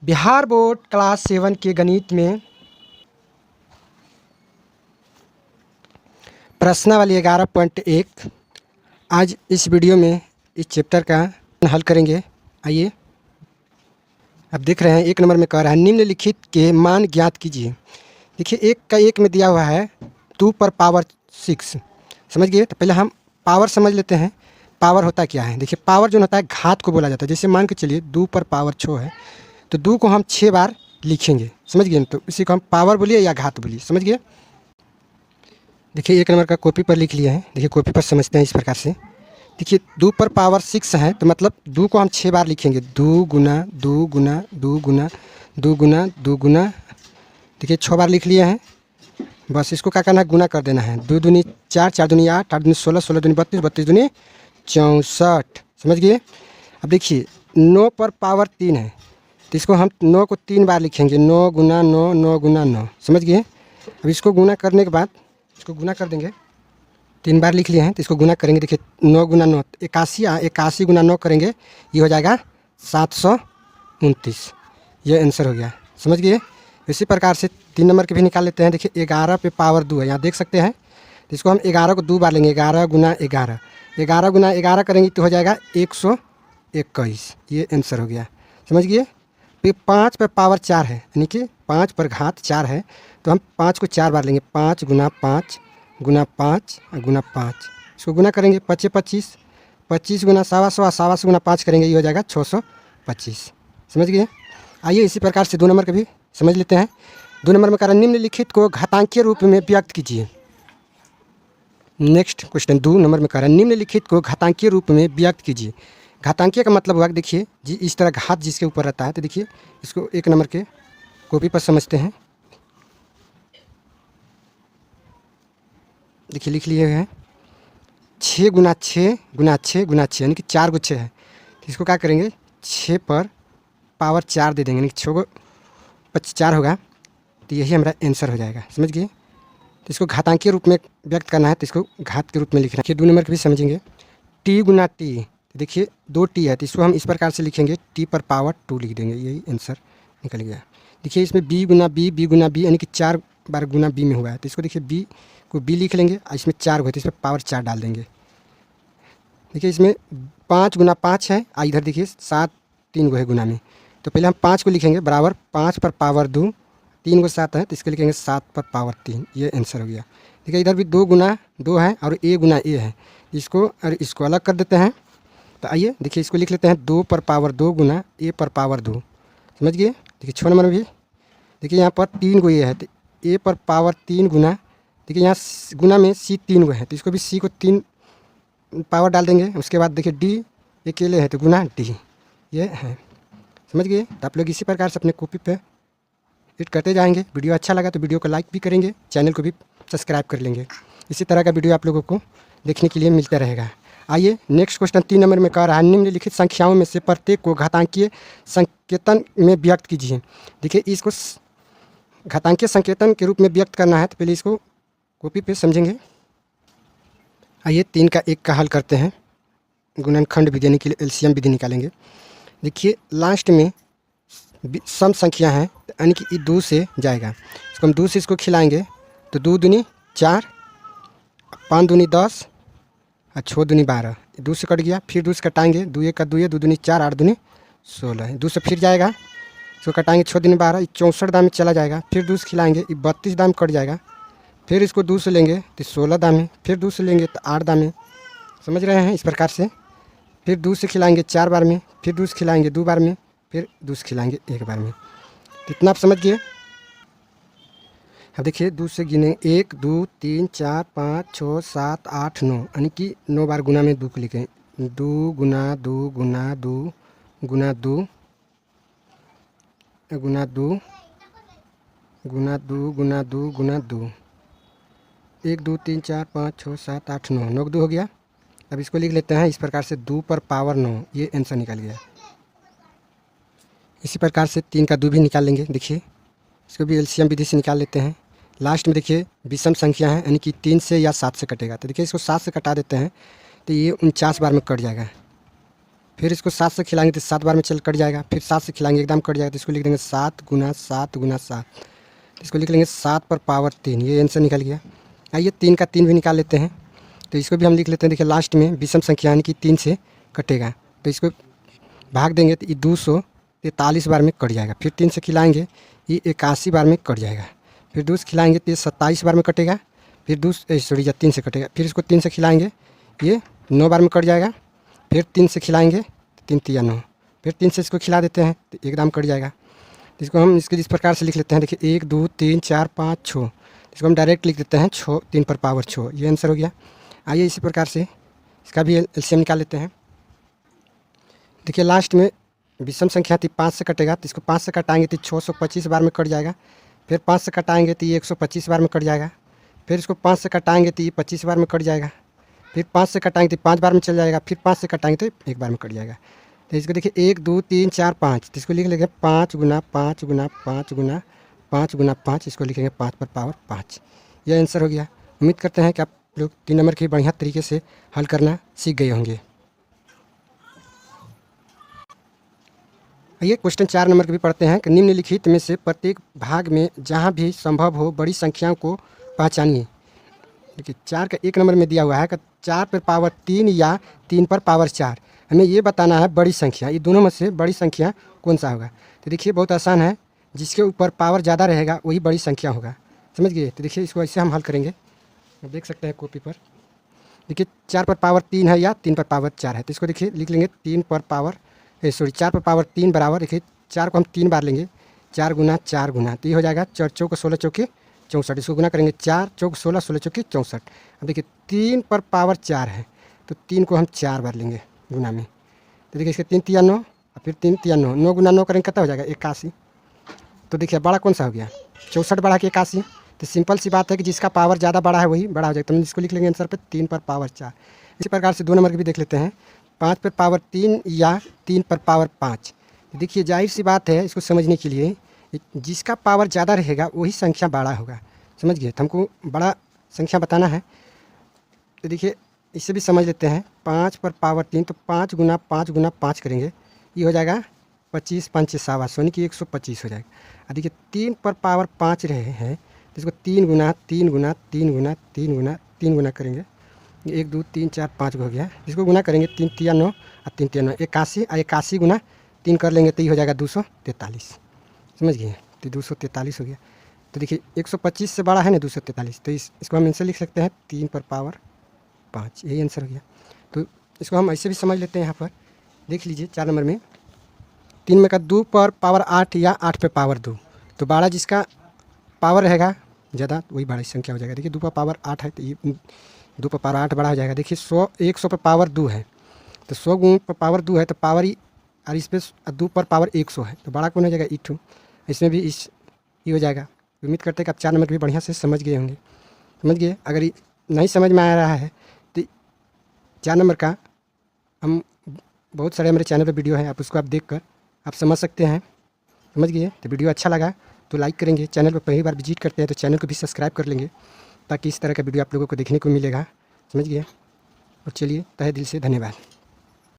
Bihar board class 7 के गणित में प्रश्नावली 11.1। आज इस वीडियो में इस चैप्टर का हल करेंगे। आइए, अब देख रहे हैं 1 नंबर में कह रहा है निम्नलिखित के मान ज्ञात कीजिए। देखिए 1 का 1 में दिया हुआ है 2 पर पावर 6। समझ गए? तो पहले हम पावर समझ लेते हैं। पावर होता क्या है? देखिए पावर जो होता है घात को बोला जाता है। जैसे मान के चलिए 2 पर पावर 6 है तो 2 को हम 6 बार लिखेंगे। समझ गए? तो इसी को हम पावर बोलिए या घात बोलिए। समझ गए? देखिए 1 नंबर का कॉपी पर लिख लिया है। देखिए कॉपी पर समझते हैं इस प्रकार से। देखिए 2 पर पावर 6 है तो मतलब 2 को हम 6 बार लिखेंगे। 2 गुना 2 गुना 2 गुना 2 गुना 2 गुना। देखिए 6 बार लिख लिए हैं। बस इसको क्या करना है? गुना कर देना है। 2 दूनी 4, 4 दूनी 8, 8 दूनी 16, 16 दूनी 32, 32 दूनी 64। समझ गए? अब देखिए 9 पर पावर 3 है तो इसको हम 9 को 3 बार लिखेंगे। 9 गुना 9, 9 गुना 9। समझ गए? अब इसको गुना करने के बाद इसको गुना कर देंगे। 3 बार लिख लिए हैं तो इसको गुना करेंगे। देखिए 9 गुना 9 81, 81 गुना 9 करेंगे, ये हो जाएगा 729। ये आंसर हो गया। समझ गए? इसी प्रकार से 3 नंबर के भी निकाल लेते हैं। देखिए 11 पे पावर 2 है, यहाँ देख सकते हैं। तो इसको हम 11 को 2 बार लेंगे। 11 गुना 11, 11 गुना 11 करेंगे तो हो जाएगा 121। ये आंसर हो गया। समझ गए? फिर 5 पे पावर 4 है, यानी कि 5 पर घात 4 है तो हम 5 को 4 बार लेंगे। 5 गुना 5 गुना 5 गुना 5। इसको गुना करेंगे 5 25, 25 गुना 125, 125 गुना 5 करेंगे, ये हो जाएगा 625। समझ गए? आइए इसी प्रकार से 2 नंबर का भी समझ लेते हैं। 2 नंबर में कह रहा है निम्नलिखित को घातांकीय रूप में व्यक्त कीजिए। नेक्स्ट क्वेश्चन 2 नंबर में कह रहा है निम्नलिखित को घातांकीय रूप में व्यक्त कीजिए। घातांकीय का मतलब हुआ, देखिए जी इस तरह घात जिसके ऊपर रहता है तो देखिए इसको 1 नंबर के कॉपी पर समझते हैं। देखिए लिख लिए हैं 6 गुना 6 गुना 6 गुना 6, यानी कि 4 को 6 है तो इसको क्या करेंगे 6 पर पावर 4 दे देंगे, यानी कि 6 को 4 होगा तो यही हमारा आंसर हो जाएगा। समझ गए? तो इसको घातांकीय रूप में व्यक्त करना है तो इसको घात के रूप में लिखना है। 2 नंबर के भी समझेंगे। टी गुना टी, देखिए 2 टी है तो इसको हम इस प्रकार से लिखेंगे, टी पर पावर 2 लिख देंगे, यही आंसर निकल गया। देखिए इसमें बी गुना बी, बी गुना बी, यानी कि 4 बार गुना बी में हुआ है तो इसको देखिए बी को बी लिख लेंगे और इसमें 4 हुए तो इस पर पावर 4 डाल देंगे। देखिए इसमें 5 गुना 5 है और इधर देखिए 7 3 गो है गुना में, तो पहले हम 5 को लिखेंगे बराबर 5 पर पावर 2, 3 को 7 है तो इसको लिखेंगे 7 पर पावर 3। ये आंसर हो गया। देखिए इधर भी 2 गुना 2 है और ए गुना ए है, इसको और इसको अलग कर देते हैं। तो आइए देखिए इसको लिख लेते हैं 2 पर पावर 2 गुना ए पर पावर 2। समझ गए? देखिए 6 नंबर में भी देखिए यहाँ पर 3 गो ए है तो ए पर पावर 3 गुना, देखिए यहाँ गुना में सी 3 गो है तो इसको भी सी को 3 पावर डाल देंगे। उसके बाद देखिए डी अकेले है तो गुना डी, ये है। समझ गए? तो आप लोग इसी प्रकार से अपने कॉपी पे एडिट करते जाएंगे। वीडियो अच्छा लगा तो वीडियो को लाइक भी करेंगे, चैनल को भी सब्सक्राइब कर लेंगे। इसी तरह का वीडियो आप लोगों को देखने के लिए मिलता रहेगा। आइए नेक्स्ट क्वेश्चन 3 नंबर में कह रहा है निम्नलिखित संख्याओं में से प्रत्येक को घातांकीय संकेतन में व्यक्त कीजिए। देखिए इसको घातांकीय संकेतन के रूप में व्यक्त करना है तो पहले इसको कॉपी पे समझेंगे। आइए 3 का 1 का हल करते हैं। गुणनखंड विधि यानी कि एलसीएम विधि निकालेंगे। देखिए लास्ट में सम संख्या है यानी कि ये 2 से जाएगा, इसको हम 2 से इसको खिलाएंगे तो 2 दूनी 4, 5 दूनी 10 और 6 दूनी 12। 2 से कट गया, फिर 2 से कटाएंगे, 2 1 का 2, 2 दूनी 4, 8 दूनी 16। 2 से फिर जाएगा, इसको कटाएंगे 6 दूनी 12, 64 दाम में चला जाएगा। फिर 2 से खिलाएंगे, 32 दाम कट जाएगा। फिर इसको 2 से लेंगे तो 16 दाम में, फिर 2 से लेंगे तो 8 दाम में। समझ रहे हैं? इस प्रकार से फिर 2 से खिलाएंगे 4 बार में, फिर 2 से खिलाएंगे 2 बार में, फिर 2 से खिलाएंगे 1 बार में। इतना आप समझ गए? अब देखिए 2 से गिने 1 2 3 4 5 6 7 8 9, यानी कि 9 बार गुना में 2 को लिखें। 2 गुना 2 गुना 2 गुना 2 गुना 2 गुना 2 गुना 2 गुना 2, 1 2 3 4 5 6 7 8 9, 9 2 हो गया। अब इसको लिख लेते हैं इस प्रकार से 2 पर पावर 9, ये आंसर निकल गया। इसी प्रकार से 3 का 2 भी निकाल लेंगे। देखिए इसको भी एलसीएम विधि से निकाल लेते हैं। लास्ट में देखिए विषम संख्या है यानी कि 3 से या 7 से कटेगा तो देखिए इसको 7 से कटा देते हैं तो ये 49 बार में कट जाएगा। फिर इसको 7 से खिलाएंगे तो 7 बार में चल कट जाएगा। फिर 7 से खिलाएंगे एकदम कट जाएगा, तो इसको लिख देंगे 7 गुना 7 गुना 7। तो इसको लिख लेंगे 7 पर पावर 3। ये आंसर निकल गया। आइए 3 का 3 भी निकाल लेते हैं, तो इसको भी हम लिख लेते हैं। देखिए लास्ट में विषम संख्या यानी कि 3 से कटेगा, तो इसको भाग देंगे तो ये 243 बार में कट जाएगा। फिर 3 से खिलाएंगे ये 81 बार में कट जाएगा। फिर 2 से खिलाएंगे तो ये 27 बार में कटेगा। फिर 3 से कटेगा। फिर इसको 3 से खिलाएंगे ये 9 बार में कट जाएगा। फिर 3 से खिलाएंगे 3 3 9। फिर 3 से इसको खिला देते हैं तो एकदम कट जाएगा। तो इसको हम इसके इस प्रकार से लिख लेते हैं। देखिए 1 2 3 4 5 6, इसको हम डायरेक्ट लिख देते हैं 6 3 पर पावर 6। ये आंसर हो गया। आइए इसी प्रकार से इसका भी एलसीएम निकाल लेते हैं। देखिए लास्ट में विषम संख्या थी 5 से कटेगा, तो इसको 5 से कटाएंगे तो 625 बार में कट जाएगा। फिर 5 से कटाएंगे तो ये 125 बार में कट जाएगा। फिर इसको 5 से कटाएंगे तो ये 25 बार में कट जाएगा। फिर 5 से कटाएंगे तो 5 बार में चल जाएगा। फिर 5 से कटाएंगे तो 1 बार में कट जाएगा। तो इसको देखिए 1 2 3 4 5, तो इसको लिख लेंगे 5 गुना 5 गुना 5 गुना 5 गुना 5, इसको लिखेंगे 5 पर पावर 5। यह आंसर हो गया। उम्मीद करते हैं कि आप लोग 3 नंबर की बढ़िया तरीके से हल करना सीख गए होंगे। आइए क्वेश्चन 4 नंबर के भी पढ़ते हैं कि निम्नलिखित में से प्रत्येक भाग में जहाँ भी संभव हो बड़ी संख्याओं को पहचानिए। देखिए 4 का 1 नंबर में दिया हुआ है कि 4 पर पावर 3 या 3 पर पावर 4। हमें ये बताना है बड़ी संख्या, ये दोनों में से बड़ी संख्या कौन सा होगा। तो देखिए बहुत आसान है, जिसके ऊपर पावर ज़्यादा रहेगा वही बड़ी संख्या होगा, समझ गए। तो देखिए इसको ऐसे हम हल करेंगे, देख सकते हैं कॉपी पर। देखिए 4 पर पावर 3 है या 3 पर पावर 4 है, तो इसको देखिए लिख लेंगे 3 पर पावर 4 पर पावर 3 बराबर। देखिए 4 को हम 3 बार लेंगे, 4 गुना 4 गुना, तो ये हो जाएगा 4 चौक 16 चौके 64। इसको गुना करेंगे 4 चौक 16 16 चौके 64। अब देखिए 3 पर पावर 4 है, तो 3 को हम 4 बार लेंगे गुना में। तो देखिए इसके 3 3 9 और फिर 3 3 9, 9 गुना 9 करेंगे कितना हो जाएगा 81। तो देखिए बड़ा कौन सा हो गया 64 बड़ा कि 81। तो सिंपल सी बात है कि जिसका पावर ज़्यादा बड़ा है वही बड़ा हो जाएगा। तो हम इसको लिख लेंगे आंसर पे 3 पर पावर 4। इसी प्रकार से 2 नंबर की भी देख लेते हैं, 5 पर पावर 3 या 3 पर पावर 5। देखिए जाहिर सी बात है, इसको समझने के लिए जिसका पावर ज़्यादा रहेगा वही संख्या बड़ा होगा, समझ गए। तो हमको बड़ा संख्या बताना है, तो देखिए इससे भी समझ लेते हैं। 5 पर पावर 3, तो 5 गुना 5 गुना 5 करेंगे, ये हो जाएगा 25 5 7 यानी कि 125 हो जाएगा। और देखिए 3 पर पावर 5 रहे हैं, तो इसको 3 गुना 3 गुना 3 गुना 3 गुना 3 गुना करेंगे, 1 2 3 4 5 हो गया। इसको गुना करेंगे 3 3 9 और 3 3 9, 81 और 81 गुना 3 कर लेंगे तो ये हो जाएगा 243, समझ गए। तो 243 हो गया। तो देखिए 125 से बड़ा है ना 243, तो इसको हम इनसे लिख सकते हैं 3 पर पावर 5, यही आंसर हो गया। तो इसको हम ऐसे भी समझ लेते हैं। यहाँ पर देख लीजिए 4 नंबर में 3 में का 2 पर पावर 8 या 8 पर पावर 2, तो बड़ा जिसका पावर रहेगा ज़्यादा वही बड़ी संख्या हो जाएगा। देखिए 2 पर पावर 8 है, तो ये 2 पर पावर 8 बड़ा हो जाएगा। देखिए 100 पर पावर 2 है, तो 100 गुण पर पावर 2 है, तो पावर ही और इस पर 2 पर पावर 100 है, तो बड़ा कौन हो जाएगा 2। इसमें भी ये हो जाएगा। उम्मीद करते हैं कि आप 4 नंबर भी बढ़िया से समझ गए होंगे, समझ गए। अगर ये नहीं समझ में आ रहा है तो 4 नंबर का हम बहुत सारे हमारे चैनल पर वीडियो है, आप उसको आप देख कर आप समझ सकते हैं, समझ गए। तो वीडियो अच्छा लगा तो लाइक करेंगे, चैनल पर पहली बार विजिट करते हैं तो चैनल को भी सब्सक्राइब कर लेंगे, ताकि इस तरह का वीडियो आप लोगों को देखने को मिलेगा, समझ गए। और चलिए तहे दिल से धन्यवाद।